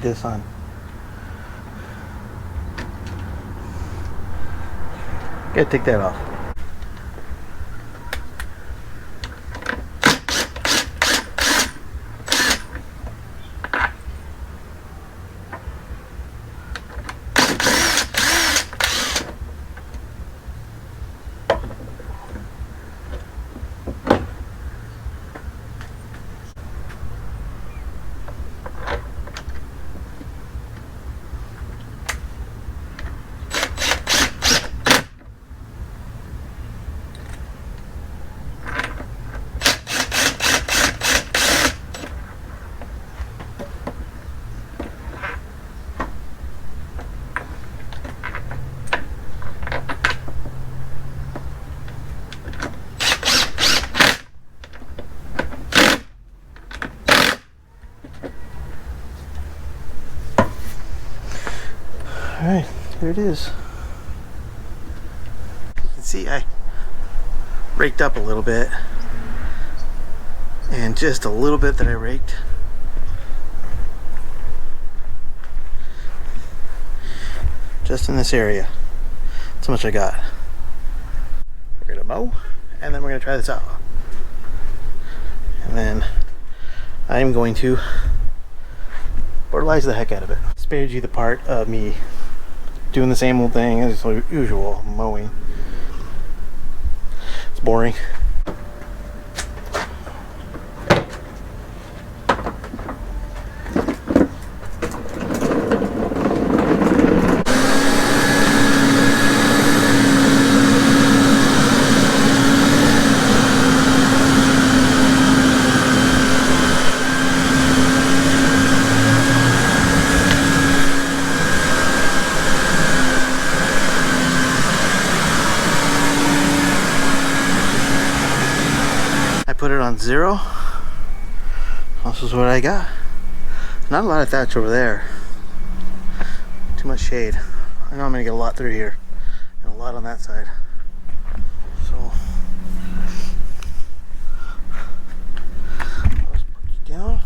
need this on. Gotta take that off. Alright, there it is. You can see I raked up a little bit, and just a little bit that I raked, just in this area. That's how much I got. We're gonna mow, and then we're gonna try this out. And then I'm going to fertilize the heck out of it. Spared you the part of me doing the same old thing as usual, mowing. It's boring. Put it on 0. This is what I got. Not a lot of thatch over there. Too much shade. I know I'm gonna get a lot through here and a lot on that side. So let's put you down.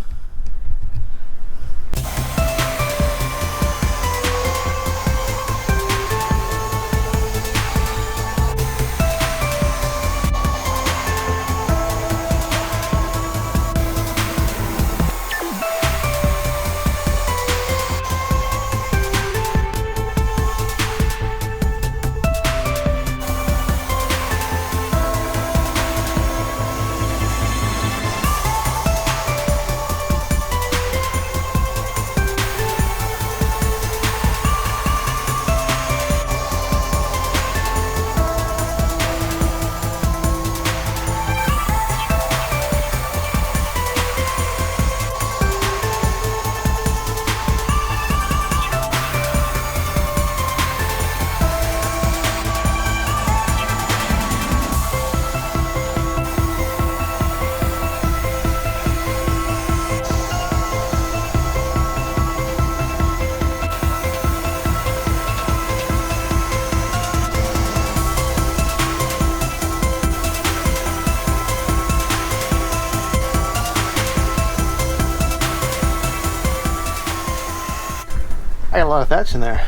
I got a lot of thatch in there.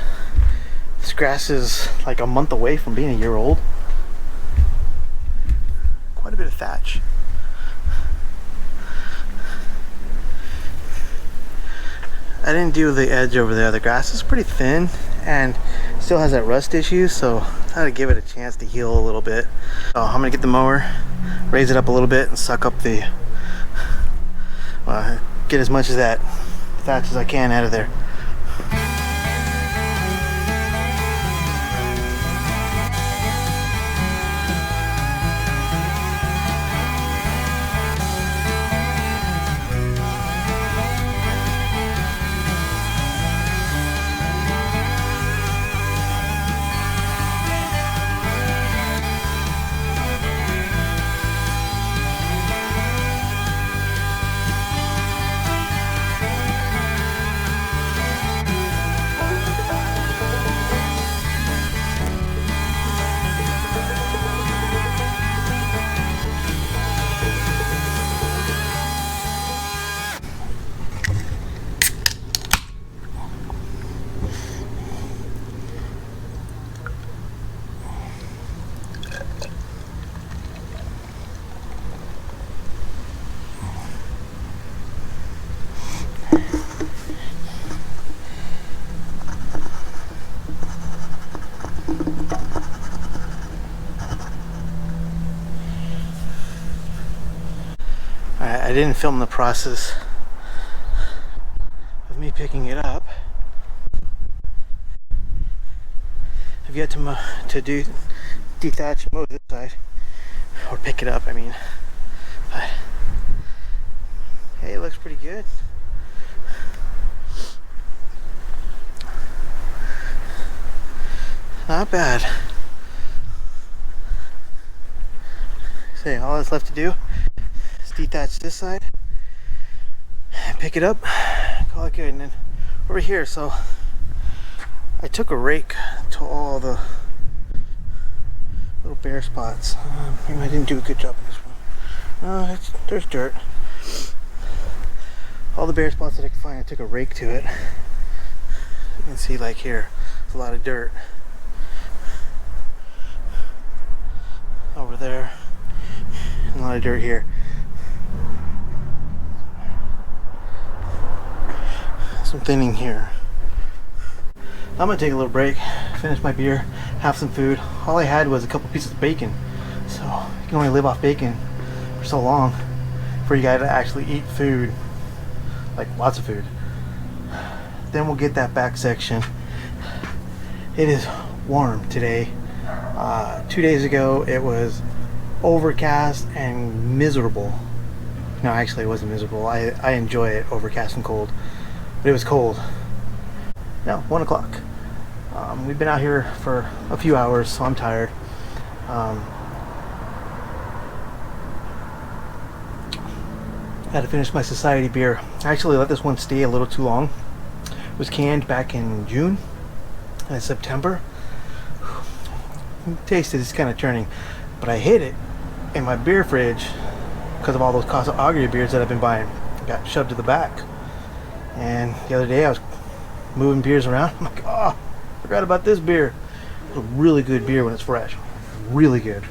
This grass is like a month away from being a year old. Quite a bit of thatch. I didn't do the edge over there. The grass is pretty thin and still has that rust issue, so I had to give it a chance to heal a little bit. So I'm gonna get the mower, raise it up a little bit, and suck up the, get as much of that thatch as I can out of there. I didn't film the process of me picking it up. I've yet to do dethatch and mow this side, or pick it up, I mean. But hey, it looks pretty good. Not bad. So all that's left to do is dethatch this side, pick it up, call it good. And then over here, so I took a rake to all the little bare spots. Maybe I didn't do a good job on this one. There's dirt. All the bare spots that I could find, I took a rake to it. You can see, like here, there's a lot of dirt. Over there, and a lot of dirt here. Some thinning here. I'm gonna take a little break, finish my beer, have some food. All I had was a couple pieces of bacon, so you can only live off bacon for so long for you guys to actually eat food, like lots of food. Then we'll get that back section. It is warm today. 2 days ago it was overcast and miserable. No, actually it wasn't miserable. I enjoy it overcast and cold, but it was cold. Now 1 o'clock. We've been out here for a few hours, so I'm tired. Had to finish my society beer. I actually let this one stay a little too long. It was canned back in June and September. Taste it is kind of churning, but I hid it in my beer fridge because of all those Casa Agria beers that I've been buying. Got shoved to the back, and the other day I was moving beers around. I'm like, oh, forgot about this beer. It's a really good beer when it's fresh. Really good.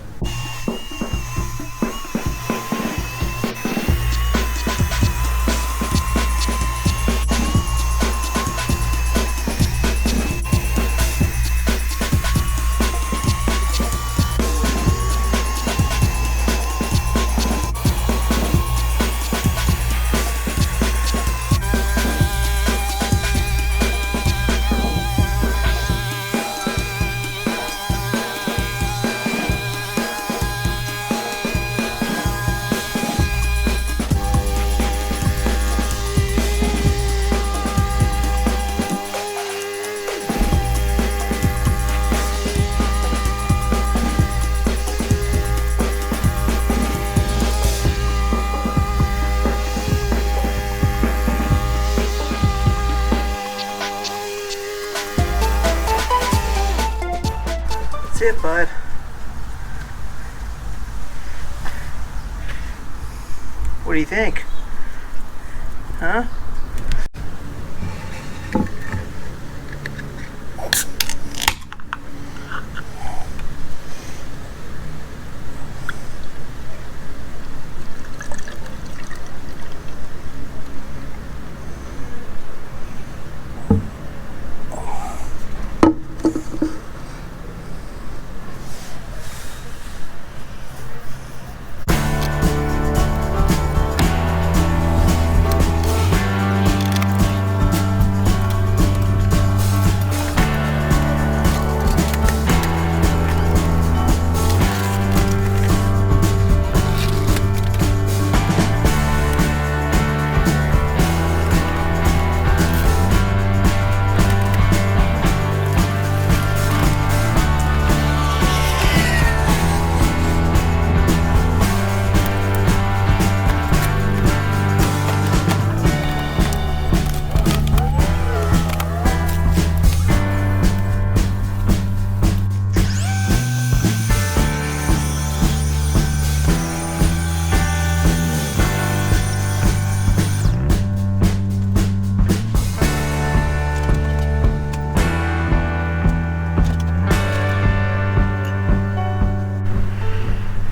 That's it, bud. What do you think? Huh?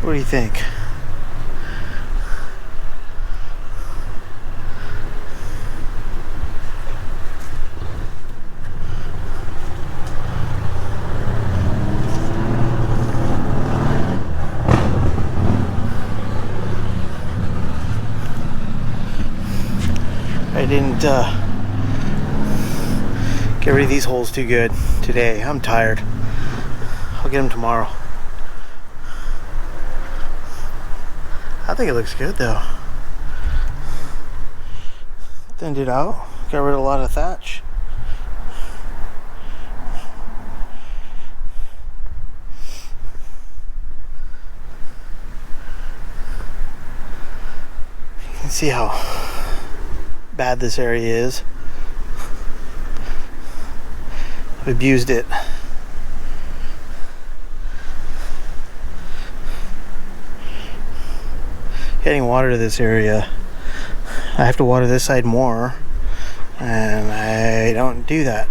What do you think? get rid of these holes too good today. I'm tired. I'll get them tomorrow. I think it looks good though. Thinned it out. Got rid of a lot of thatch. You can see how bad this area is. I've abused it. Getting water to this area, I have to water this side more, and I don't do that.